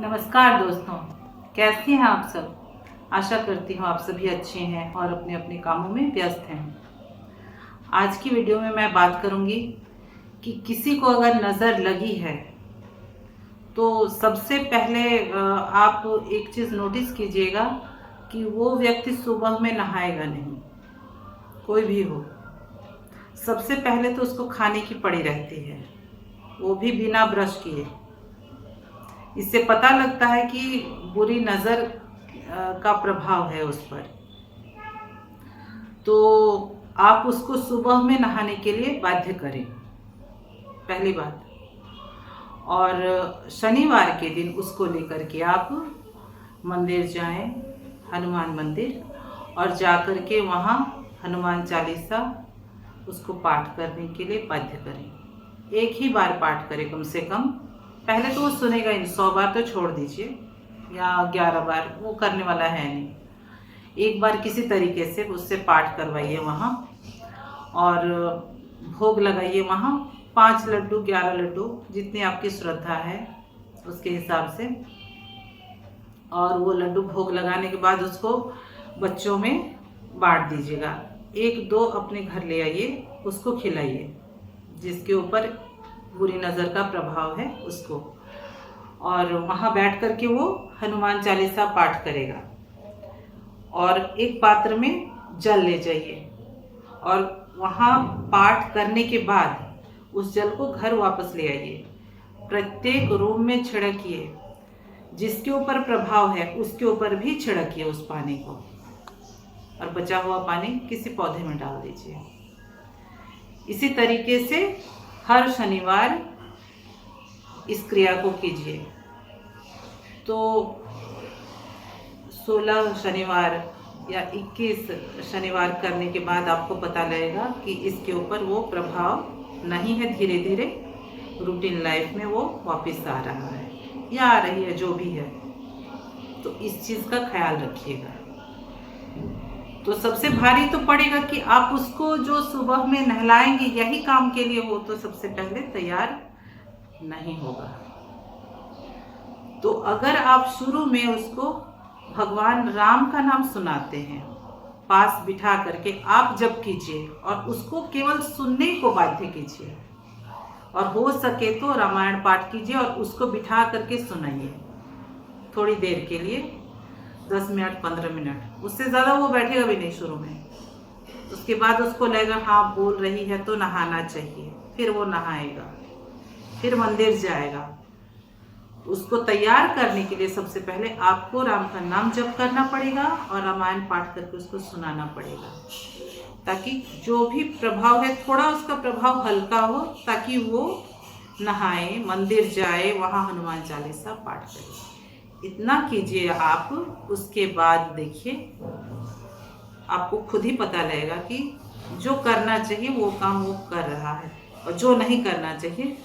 नमस्कार दोस्तों, कैसे हैं आप सब। आशा करती हूँ आप सभी अच्छे हैं और अपने अपने कामों में व्यस्त हैं। आज की वीडियो में मैं बात करूँगी कि किसी को अगर नज़र लगी है तो सबसे पहले आप एक चीज़ नोटिस कीजिएगा कि वो व्यक्ति सुबह में नहाएगा नहीं। कोई भी हो, सबसे पहले तो उसको खाने की पड़ी रहती है, वो भी बिना ब्रश किए। इससे पता लगता है कि बुरी नज़र का प्रभाव है उस पर। तो आप उसको सुबह में नहाने के लिए बाध्य करें, पहली बात। और शनिवार के दिन उसको लेकर के आप मंदिर जाएं, हनुमान मंदिर, और जाकर के वहाँ हनुमान चालीसा उसको पाठ करने के लिए बाध्य करें। एक ही बार पाठ करें कम से कम। पहले तो वो सुनेगा ही, 100 बार तो छोड़ दीजिए, या 11 बार, वो करने वाला है नहीं। एक बार किसी तरीके से उससे पाठ करवाइए वहाँ, और भोग लगाइए वहाँ। 5 लड्डू, 11 लड्डू, जितनी आपकी श्रद्धा है उसके हिसाब से। और वो लड्डू भोग लगाने के बाद उसको बच्चों में बांट दीजिएगा। 1-2 अपने घर ले आइए, उसको खिलाइए जिसके ऊपर बुरी नज़र का प्रभाव है उसको। और वहाँ बैठ कर के वो हनुमान चालीसा पाठ करेगा। और एक पात्र में जल ले जाइए, और वहाँ पाठ करने के बाद उस जल को घर वापस ले आइए। प्रत्येक रूम में छिड़किए, जिसके ऊपर प्रभाव है उसके ऊपर भी छिड़किए उस पानी को, और बचा हुआ पानी किसी पौधे में डाल दीजिए। इसी तरीके से हर शनिवार इस क्रिया को कीजिए। तो 16 शनिवार या 21 शनिवार करने के बाद आपको पता लगेगा कि इसके ऊपर वो प्रभाव नहीं है। धीरे धीरे रूटीन लाइफ में वो वापस आ रहा है या आ रही है, जो भी है। तो इस चीज़ का ख्याल रखिएगा। तो सबसे भारी तो पड़ेगा कि आप उसको जो सुबह में नहलाएंगे यही काम के लिए, वो तो सबसे पहले तैयार नहीं होगा। तो अगर आप शुरू में उसको भगवान राम का नाम सुनाते हैं, पास बिठा करके आप जप कीजिए, और उसको केवल सुनने को बाध्य कीजिए। और हो सके तो रामायण पाठ कीजिए और उसको बिठा करके सुनाइए थोड़ी देर के लिए, 10 मिनट 15 मिनट, उससे ज़्यादा वो बैठेगा भी नहीं शुरू में। उसके बाद उसको लगेगा हाँ बोल रही है तो नहाना चाहिए, फिर वो नहाएगा, फिर मंदिर जाएगा। उसको तैयार करने के लिए सबसे पहले आपको राम का नाम जप करना पड़ेगा और रामायण पाठ करके उसको सुनाना पड़ेगा, ताकि जो भी प्रभाव है थोड़ा उसका प्रभाव हल्का हो, ताकि वो नहाए, मंदिर जाए, वहाँ हनुमान चालीसा पाठ करे। इतना कीजिए आप। उसके बाद देखिए आपको खुद ही पता लगेगा कि जो करना चाहिए वो काम वो कर रहा है, और जो नहीं करना चाहिए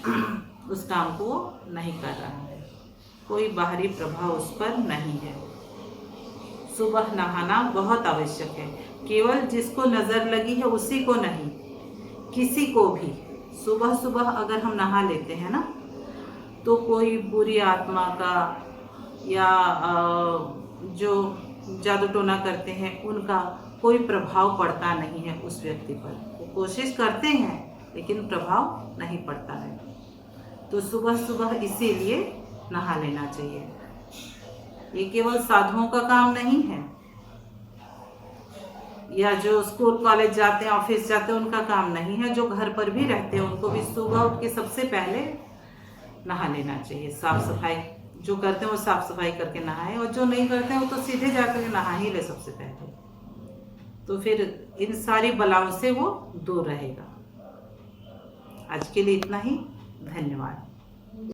उस काम को वो नहीं कर रहा है। कोई बाहरी प्रभाव उस पर नहीं है। सुबह नहाना बहुत आवश्यक है। केवल जिसको नज़र लगी है उसी को नहीं, किसी को भी सुबह सुबह अगर हम नहा लेते हैं ना, तो कोई बुरी आत्मा का या जो जादू टोना करते हैं उनका कोई प्रभाव पड़ता नहीं है उस व्यक्ति पर। वो कोशिश करते हैं लेकिन प्रभाव नहीं पड़ता है। तो सुबह सुबह इसीलिए नहा लेना चाहिए। ये केवल साधुओं का काम नहीं है, या जो स्कूल कॉलेज जाते हैं, ऑफिस जाते हैं, उनका काम नहीं है। जो घर पर भी रहते हैं उनको भी सुबह उठ के सबसे पहले नहा लेना चाहिए। साफ सफाई जो करते हैं वो साफ सफाई करके नहाए, और जो नहीं करते हैं वो तो सीधे जाकर के नहा ही ले सबसे पहले। तो फिर इन सारी बलाओं से वो दूर रहेगा। आज के लिए इतना ही। धन्यवाद।